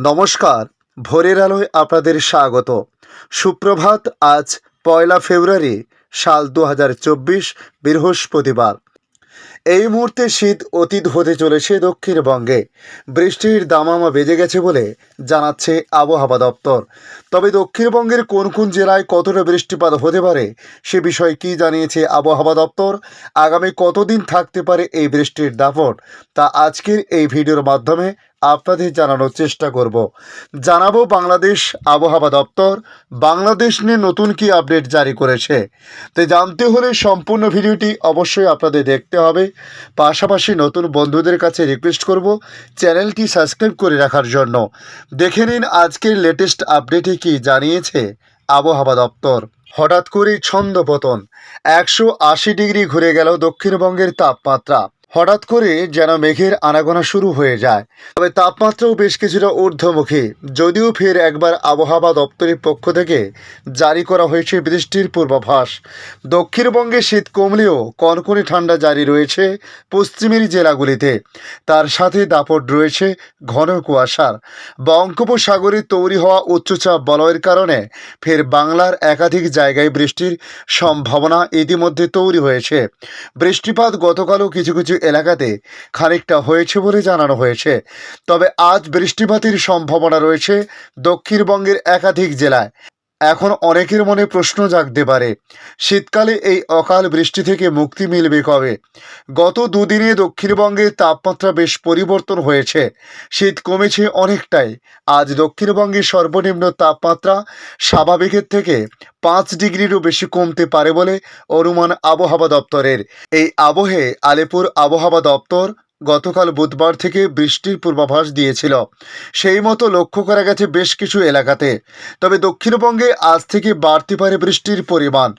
নমস্কার, ভোরের আলোয় আপনাদের স্বাগত। সুপ্রভাত। আজ 1 ফেব্রুয়ারি সাল 2024, বৃহস্পতিবার। এই মুহূর্তে শীত অতীত হতে চলেছে দক্ষিণবঙ্গে। বৃষ্টির দামামা বেজে গেছে বলে জানাচ্ছে আবহাওয়া দপ্তর। তবে দক্ষিণবঙ্গের কোন কোন জেলায় কতটা বৃষ্টিপাত হতে পারে সে বিষয়ে কী জানিয়েছে আবহাওয়া দপ্তর, আগামী কতদিন থাকতে পারে এই বৃষ্টির দাপট, তা আজকের এই ভিডিওর মাধ্যমে আপনাদের জানানোর চেষ্টা করব। জানাবো বাংলাদেশ আবহাওয়া দপ্তর বাংলাদেশ নিয়ে নতুন কি আপডেট জারি করেছে। তো জানতে হলে সম্পূর্ণ ভিডিওটি অবশ্যই আপনাদের দেখতে হবে। পাশাপাশি নতুন বন্ধুদের কাছে রিকোয়েস্ট করব চ্যানেলটি সাবস্ক্রাইব করে রাখার জন্য। দেখে নিন আজকের লেটেস্ট আপডেটে কি জানিয়েছে আবহাওয়া দপ্তর। হঠাৎ করে ছন্দপতন, 180 ডিগ্রি ঘুরে গেল দক্ষিণবঙ্গের তাপমাত্রা। হঠাৎ করে যেন মেঘের আনাগোনা শুরু হয়ে যায়। তবে তাপমাত্রাও বেশ কিছুটা ঊর্ধ্বমুখী, যদিও ফের একবার আবহাওয়া দপ্তরের পক্ষ থেকে জারি করা হয়েছে বৃষ্টির পূর্বাভাস। দক্ষিণবঙ্গে শীত কমলেও কনকনে ঠান্ডা জারি রয়েছে পশ্চিমের জেলাগুলিতে। তার সাথে দাপট রয়েছে ঘন কুয়াশার। বঙ্গোপসাগরে তৈরি হওয়া উচ্চচাপ বলয়ের কারণে ফের বাংলার একাধিক জায়গায় বৃষ্টির সম্ভাবনা ইতিমধ্যে তৈরি হয়েছে। বৃষ্টিপাত গতকালও কিছু কিছু এলাকাতে খানিকটা হয়েছে বলে জানানো হয়েছে। তবে আজ বৃষ্টিপাতের সম্ভাবনা রয়েছে দক্ষিণবঙ্গের একাধিক জেলায়। এখন অনেকের মনে প্রশ্ন জাগতে পারে, শীতকালে এই অকাল বৃষ্টি থেকে মুক্তি মিলবে কবে? গত দুদিনে দক্ষিণবঙ্গের তাপমাত্রা বেশ পরিবর্তন হয়েছে। শীত কমেছে অনেকটাই। আজ দক্ষিণবঙ্গের সর্বনিম্ন তাপমাত্রা স্বাভাবিকের থেকে 5 ডিগ্রিরও বেশি কমতে পারে বলে অনুমান আবহাওয়া দপ্তরের। এই আবহে আলিপুর আবহাওয়া দপ্তর গতকাল বুধবার থেকে বৃষ্টির পূর্বাভাস দিয়েছিল। সেই মতো লক্ষ্য করা গেছে বেশ কিছু এলাকাতে। তবে দক্ষিণবঙ্গে আজ থেকে বাড়তে পারে বৃষ্টির পরিমাণ।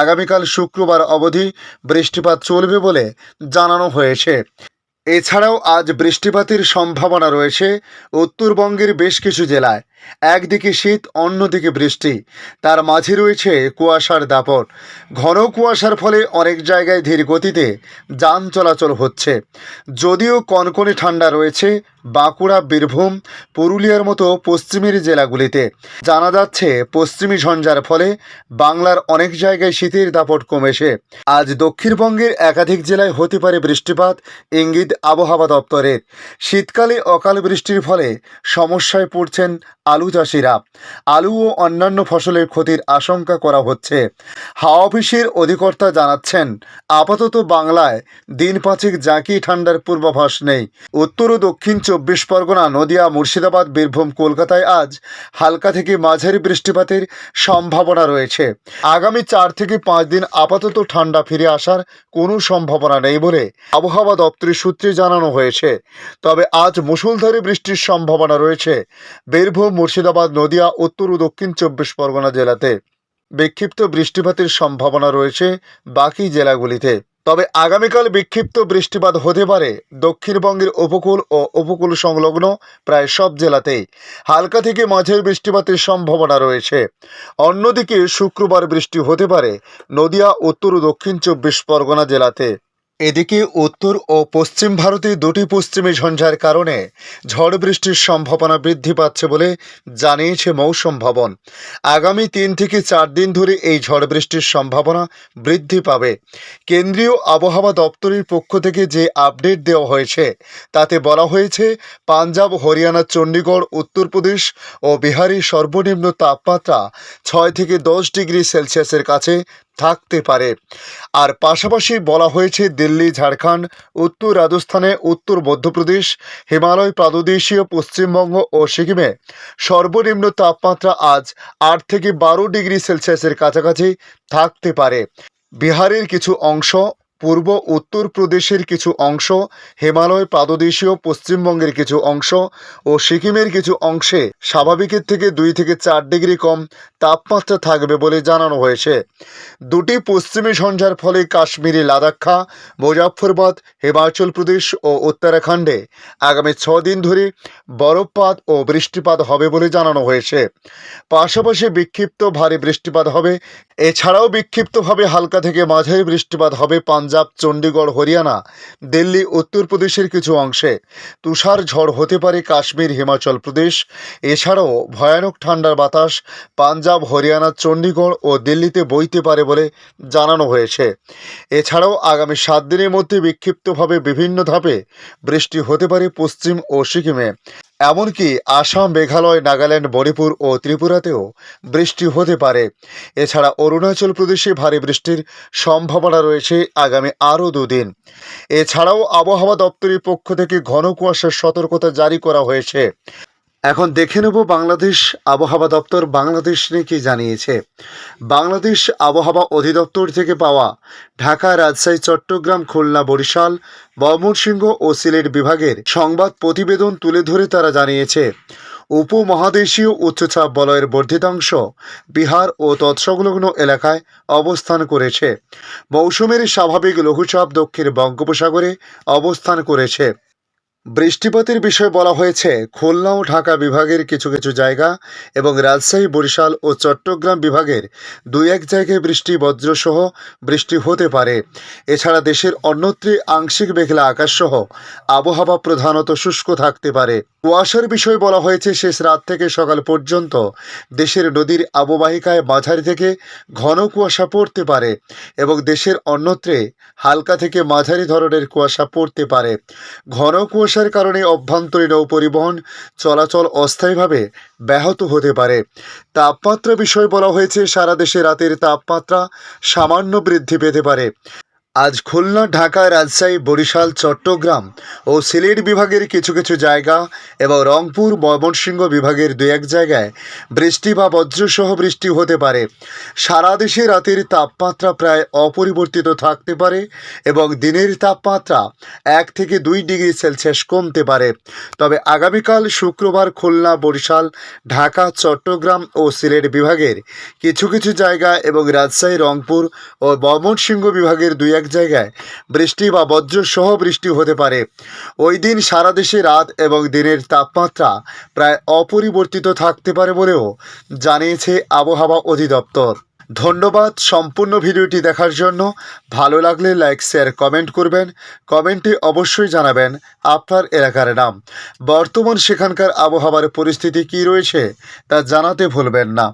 আগামীকাল শুক্রবার অবধি বৃষ্টিপাত চলবে বলে জানানো হয়েছে। এছাড়াও আজ বৃষ্টিপাতের সম্ভাবনা রয়েছে উত্তরবঙ্গের বেশ কিছু জেলায়। একদিকে শীত, অন্যদিকে বৃষ্টি, তার মাঝে রয়েছে কুয়াশার দাপট। ঘন কুয়াশার ফলে অনেক জায়গায় ধীর গতিতে যান চলাচল হচ্ছে। যদিও কনকনে ঠান্ডা রয়েছে বাঁকুড়া, বীরভূম, পুরুলিয়ার মতো পশ্চিমের জেলাগুলিতে। জানা যাচ্ছে পশ্চিমী ঝঞ্ঝার ফলে বাংলার অনেক জায়গায় শীতের দাপট কমেছে। আজ দক্ষিণবঙ্গের একাধিক জেলায় হতে পারে বৃষ্টিপাত, ইঙ্গিত আবহাওয়া দপ্তরের। শীতকালে অকাল বৃষ্টির ফলে সমস্যায় পড়ছেন আলু চাষিরা। আলু ও অন্যান্য ফসলের ক্ষতির আশঙ্কা করা হচ্ছে। হাওয়া অফিসের অধিকর্তা জানাচ্ছেন, আপাতত বাংলায় দিন 5 জাঁকি ঠান্ডার পূর্বাভাস নেই। উত্তর ও দক্ষিণ 24 পরগনা, নদিয়া, মুর্শিদাবাদ, বীরভূম, কলকাতায় আজ হালকা থেকে মাঝারি বৃষ্টিপাতের সম্ভাবনা রয়েছে। আগামী 4 থেকে 5 দিন আপাতত ঠান্ডা ফিরে আসার কোনো সম্ভাবনা নেই বলে আবহাওয়া দপ্তরের সূত্রে জানানো হয়েছে। তবে আজ মুষলধারে বৃষ্টির সম্ভাবনা রয়েছে বীরভূম, মুর্শিদাবাদ, নদিয়া, উত্তর ও দক্ষিণ 24 পরগনা জেলাতে। বিক্ষিপ্ত বৃষ্টিপাতের সম্ভাবনা রয়েছে বাকি জেলাগুলিতে। তবে আগামীকাল বিক্ষিপ্ত বৃষ্টিপাত হতে পারে দক্ষিণবঙ্গের উপকূল ও উপকূল সংলগ্ন প্রায় সব জেলাতেই। হালকা থেকে মাঝারি বৃষ্টিপাতের সম্ভাবনা রয়েছে। অন্যদিকে শুক্রবার বৃষ্টি হতে পারে নদিয়া, উত্তর ও দক্ষিণ 24 পরগনা জেলাতে। এদিকে উত্তর ও পশ্চিম ভারতে দুটি পশ্চিমী ঝঞ্ঝার কারণে ঝড় বৃষ্টির সম্ভাবনা বৃদ্ধি পাচ্ছে বলে জানিয়েছে মৌসুম ভবন। আগামী 3 থেকে 4 দিন ধরে এই ঝড় বৃষ্টির সম্ভাবনা বৃদ্ধি পাবে। কেন্দ্রীয় আবহাওয়া দপ্তরের পক্ষ থেকে যে আপডেট দেওয়া হয়েছে তাতে বলা হয়েছে, পাঞ্জাব, হরিয়ানা, চণ্ডীগড়, উত্তরপ্রদেশ ও বিহারের সর্বনিম্ন তাপমাত্রা 6 থেকে 10 ডিগ্রি সেলসিয়াসের কাছে থাকতে পারে। আর পাশাপাশি বলা হয়েছে দিল্লি, ঝাড়খণ্ড, উত্তর রাজস্থানে, উত্তর মধ্যপ্রদেশ, হিমালয় প্রাদেশীয় পশ্চিমবঙ্গ ও সিকিমে সর্বনিম্ন তাপমাত্রা আজ 8 থেকে 12 ডিগ্রি সেলসিয়াসের কাছাকাছি থাকতে পারে। বিহারের কিছু অংশ, পূর্ব উত্তরপ্রদেশের কিছু অংশ, হিমালয় প্রাদেশীয় পশ্চিমবঙ্গের কিছু অংশ ও সিকিমের কিছু অংশে স্বাভাবিকের থেকে 2 থেকে 4 ডিগ্রি কম তাপমাত্রা থাকবে বলে জানানো হয়েছে। দুটি পশ্চিমী ঝঞ্ঝার ফলে কাশ্মীরি, লাদাখা, মুজাফফরবাদ, হিমাচল প্রদেশ ও উত্তরাখণ্ডে আগামী 6 দিন ধরে বরফপাত ও বৃষ্টিপাত হবে বলে জানানো হয়েছে। পাশাপাশি বিক্ষিপ্ত ভারী বৃষ্টিপাত হবে। এছাড়াও বিক্ষিপ্তভাবে হালকা থেকে মাঝারি বৃষ্টিপাত হবে পাঞ্জাব, পাঞ্জাব, চণ্ডীগড়, হরিয়ানা, দিল্লি, উত্তরপ্রদেশের কিছু অংশে তুষার ঝড় হতে পারে কাশ্মীর, হিমাচল প্রদেশ। এছাড়াও ভয়ানক ঠান্ডার বাতাস পাঞ্জাব, হরিয়ানা, চণ্ডীগড় ও দিল্লিতে বইতে পারে বলে জানানো হয়েছে। এছাড়াও আগামী 7 দিনের মধ্যে বিক্ষিপ্তভাবে বিভিন্ন ধাপে বৃষ্টি হতে পারে পশ্চিম ও সিকিমে। এমনকি আসাম, মেঘালয়, নাগাল্যান্ড, মণিপুর ও ত্রিপুরাতেও বৃষ্টি হতে পারে। এছাড়া অরুণাচল প্রদেশে ভারী বৃষ্টির সম্ভাবনা রয়েছে আগামী আরও 2 দিন। এছাড়াও আবহাওয়া দপ্তরের পক্ষ থেকে ঘন কুয়াশার সতর্কতা জারি করা হয়েছে। এখন দেখে নেব বাংলাদেশ আবহাওয়া দপ্তর বাংলাদেশ নিয়ে কি জানিয়েছে। বাংলাদেশ আবহাওয়া অধিদপ্তর থেকে পাওয়া ঢাকা, রাজশাহী, চট্টগ্রাম, খুলনা, বরিশাল, ময়মনসিংহ ও সিলেট বিভাগের সংবাদ প্রতিবেদন তুলে ধরে তারা জানিয়েছে, উপমহাদেশীয় উচ্চচাপ বলয়ের বর্ধিতাংশ বিহার ও তৎসংলগ্ন এলাকায় অবস্থান করেছে। মৌসুমের স্বাভাবিক লঘুচাপ দক্ষিণ বঙ্গোপসাগরে অবস্থান করেছে। বৃষ্টিপাতের বিষয়ে বলা হয়েছে, খুলনা ও ঢাকা বিভাগের কিছু কিছু জায়গা এবং রাজশাহী, বরিশাল ও চট্টগ্রাম বিভাগের 2-1 জায়গায় বৃষ্টি বজ্রসহ বৃষ্টি হতে পারে। এছাড়া দেশের অন্যত্রে আংশিক মেঘলা আকাশসহ আবহাওয়া প্রধানত শুষ্ক থাকতে পারে। কুয়াশার বিষয়ে বলা হয়েছে, শেষ রাত থেকে সকাল পর্যন্ত দেশের নদীর অববাহিকায় মাঝারি থেকে ঘন কুয়াশা পড়তে পারে এবং দেশের অন্যত্রে হালকা থেকে মাঝারি ধরনের কুয়াশা পড়তে পারে। ঘন কুয়াশার কারণে অভ্যন্তরীণ নৌ পরিবহন চলাচল অস্থায়ীভাবে ব্যাহত হতে পারে। তাপমাত্রা বিষয়ে বলা হয়েছে, সারা দেশে রাতের তাপমাত্রা সামান্য বৃদ্ধি পেতে পারে। আজ খুলনা, ঢাকা, রাজশাহী, বরিশাল, চট্টগ্রাম ও সিলেট বিভাগের কিছু কিছু জায়গা এবং রংপুর, ময়মনসিংহ বিভাগের 2-1 জায়গায় বৃষ্টি বা বজ্রসহ বৃষ্টি হতে পারে। সারা দেশে রাতের তাপমাত্রা প্রায় অপরিবর্তিত থাকতে পারে এবং দিনের তাপমাত্রা 1 থেকে 2 ডিগ্রি সেলসিয়াস কমতে পারে। তবে আগামীকাল শুক্রবার খুলনা, বরিশাল, ঢাকা, চট্টগ্রাম ও সিলেট বিভাগের কিছু কিছু জায়গা এবং রাজশাহী, রংপুর ও ময়মনসিংহ বিভাগের 2-1 জায়গায় বৃষ্টি বা বজ্রসহ বৃষ্টি হতে পারে। ওই দিন সারা দেশে রাত এবং দিনের তাপমাত্রা প্রায় অপরিবর্তিত থাকতে পারে বলেও জানিয়েছে আবহাওয়া অধিদপ্তর। ধন্যবাদ সম্পূর্ণ ভিডিওটি দেখার জন্য। ভালো লাগলে লাইক, শেয়ার, কমেন্ট করবেন। কমেন্টে অবশ্যই জানাবেন আপনার এলাকার নাম। বর্তমান সেখানকার আবহাওয়ার পরিস্থিতি কী রয়েছে তা জানাতে ভুলবেন না।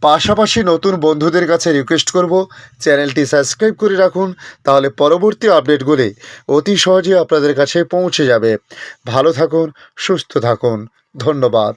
পাশাপাশি নতুন বন্ধুদের কাছে রিকোয়েস্ট করব, চ্যানেলটি সাবস্ক্রাইব করে রাখুন, তাহলে পরবর্তী আপডেটগুলি অতি সহজে আপনাদের কাছে পৌঁছে যাবে। ভালো থাকুন, সুস্থ থাকুন। ধন্যবাদ।